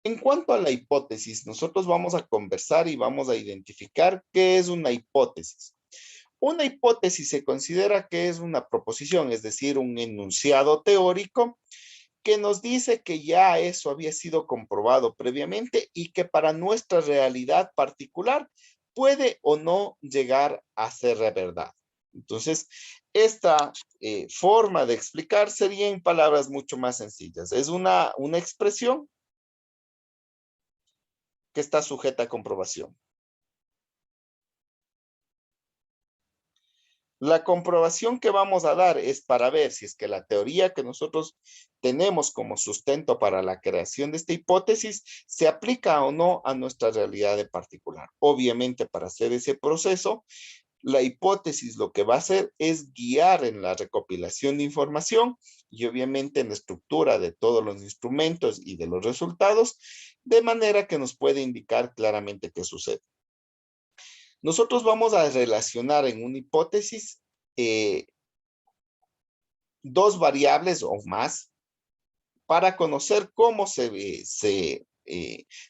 En cuanto a la hipótesis, nosotros vamos a conversar y vamos a identificar qué es una hipótesis. Una hipótesis se considera que es una proposición, es decir, un enunciado teórico que nos dice que ya eso había sido comprobado previamente y que para nuestra realidad particular puede o no llegar a ser verdad. Entonces, esta forma de explicar sería en palabras mucho más sencillas. Es una expresión que está sujeta a comprobación. La comprobación que vamos a dar es para ver si es que la teoría que nosotros tenemos como sustento para la creación de esta hipótesis se aplica o no a nuestra realidad de particular. Obviamente, para hacer ese proceso, la hipótesis lo que va a hacer es guiar en la recopilación de información y obviamente en la estructura de todos los instrumentos y de los resultados, de manera que nos puede indicar claramente qué sucede. Nosotros vamos a relacionar en una hipótesis dos variables o más para conocer cómo se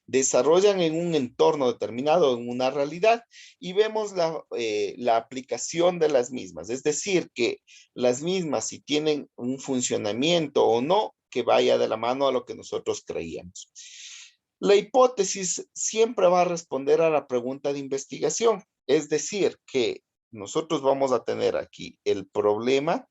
desarrollan en un entorno determinado, en una realidad, y vemos la aplicación de las mismas. Es decir, que las mismas, si tienen un funcionamiento o no, que vaya de la mano a lo que nosotros creíamos. La hipótesis siempre va a responder a la pregunta de investigación. Es decir, que nosotros vamos a tener aquí el problema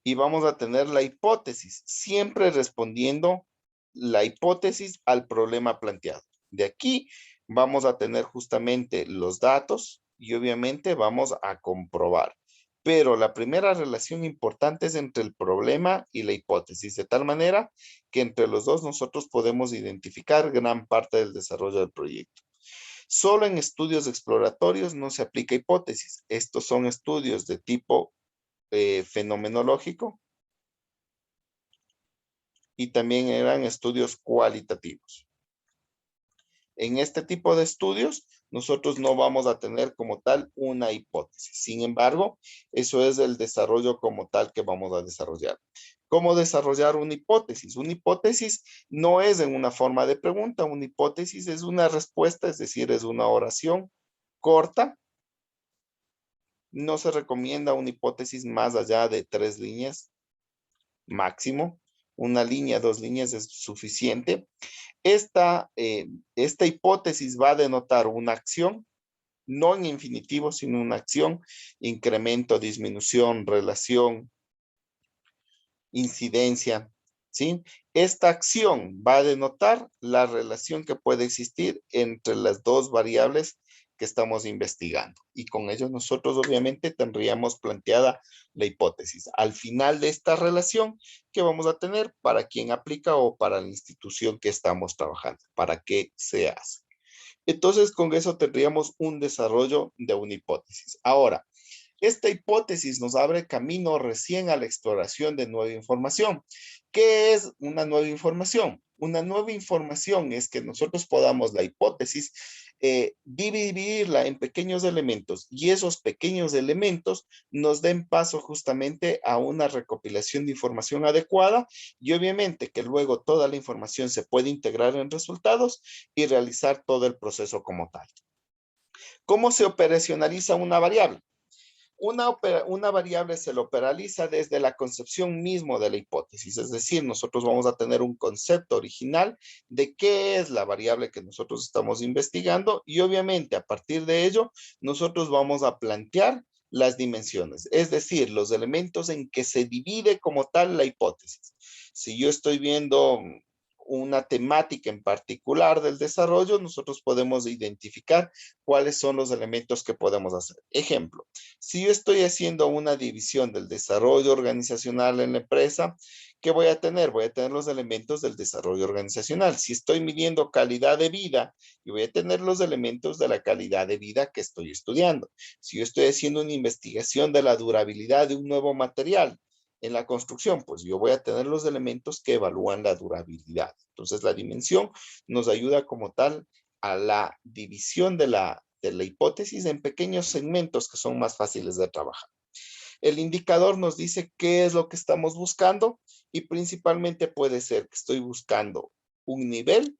y vamos a tener la hipótesis, siempre respondiendo la hipótesis al problema planteado. De aquí vamos a tener justamente los datos y obviamente vamos a comprobar. Pero la primera relación importante es entre el problema y la hipótesis, de tal manera que entre los dos nosotros podemos identificar gran parte del desarrollo del proyecto. Solo en estudios exploratorios no se aplica hipótesis. Estos son estudios de tipo fenomenológico y también eran estudios cualitativos. En este tipo de estudios, nosotros no vamos a tener como tal una hipótesis. Sin embargo, eso es el desarrollo como tal que vamos a desarrollar. ¿Cómo desarrollar una hipótesis? Una hipótesis no es en una forma de pregunta, una hipótesis es una respuesta, es decir, es una oración corta. No se recomienda una hipótesis más allá de 3 líneas máximo. Una línea, 2 líneas es suficiente. Esta hipótesis va a denotar una acción, no en infinitivo, sino una acción, incremento, disminución, relación, incidencia, ¿sí? Esta acción va a denotar la relación que puede existir entre las dos variables que estamos investigando. Y con ello nosotros obviamente tendríamos planteada la hipótesis. Al final de esta relación, ¿qué vamos a tener? ¿Para quién aplica o para la institución que estamos trabajando? ¿Para qué se hace? Entonces, con eso tendríamos un desarrollo de una hipótesis. Ahora, esta hipótesis nos abre camino recién a la exploración de nueva información. ¿Qué es una nueva información? Una nueva información es que nosotros podamos la hipótesis dividirla en pequeños elementos y esos pequeños elementos nos den paso justamente a una recopilación de información adecuada y obviamente que luego toda la información se puede integrar en resultados y realizar todo el proceso como tal. ¿Cómo se operacionaliza una variable? Una variable se lo operaaliza desde la concepción mismo de la hipótesis, es decir, nosotros vamos a tener un concepto original de qué es la variable que nosotros estamos investigando y obviamente a partir de ello nosotros vamos a plantear las dimensiones, es decir, los elementos en que se divide como tal la hipótesis. Si yo estoy viendo una temática en particular del desarrollo, nosotros podemos identificar cuáles son los elementos que podemos hacer. Ejemplo, si yo estoy haciendo una división del desarrollo organizacional en la empresa, ¿qué voy a tener? Voy a tener los elementos del desarrollo organizacional. Si estoy midiendo calidad de vida, yo voy a tener los elementos de la calidad de vida que estoy estudiando. Si yo estoy haciendo una investigación de la durabilidad de un nuevo material, en la construcción, pues yo voy a tener los elementos que evalúan la durabilidad. Entonces, la dimensión nos ayuda como tal a la división de la hipótesis en pequeños segmentos que son más fáciles de trabajar. El indicador nos dice qué es lo que estamos buscando y principalmente puede ser que estoy buscando un nivel,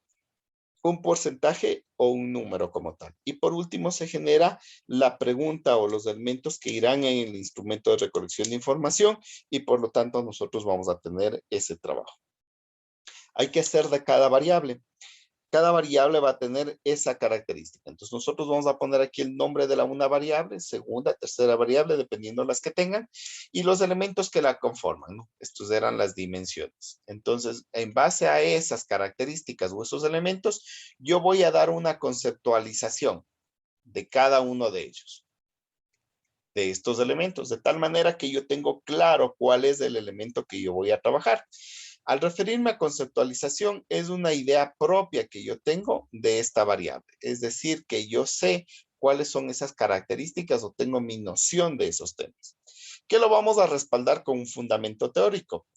un porcentaje o un número como tal. Y por último se genera la pregunta o los elementos que irán en el instrumento de recolección de información y por lo tanto nosotros vamos a tener ese trabajo. Hay que hacer de cada variable. Cada variable va a tener esa característica. Entonces nosotros vamos a poner aquí el nombre de una variable, segunda, tercera variable, dependiendo las que tengan, y los elementos que la conforman, ¿no? Estos eran las dimensiones. Entonces, en base a esas características o esos elementos, yo voy a dar una conceptualización de cada uno de ellos, de estos elementos, de tal manera que yo tengo claro cuál es el elemento que yo voy a trabajar. Al referirme a conceptualización, es una idea propia que yo tengo de esta variable. Es decir, que yo sé cuáles son esas características o tengo mi noción de esos temas. ¿Qué lo vamos a respaldar con un fundamento teórico?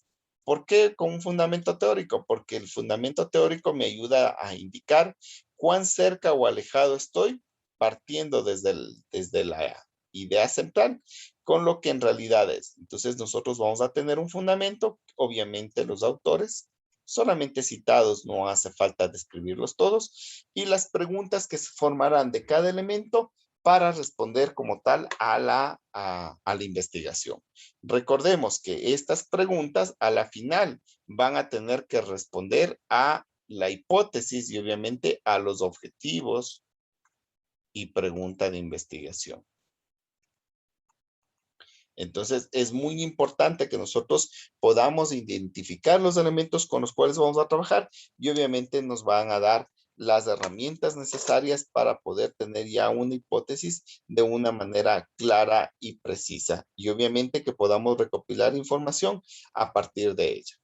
¿Por qué con un fundamento teórico? Porque el fundamento teórico me ayuda a indicar cuán cerca o alejado estoy partiendo desde la idea central con lo que en realidad es. Entonces nosotros vamos a tener un fundamento, obviamente los autores, solamente citados, no hace falta describirlos todos, y las preguntas que se formarán de cada elemento para responder como tal a la investigación. Recordemos que estas preguntas a la final van a tener que responder a la hipótesis y obviamente a los objetivos y pregunta de investigación. Entonces, es muy importante que nosotros podamos identificar los elementos con los cuales vamos a trabajar y obviamente nos van a dar las herramientas necesarias para poder tener ya una hipótesis de una manera clara y precisa. Y obviamente que podamos recopilar información a partir de ella.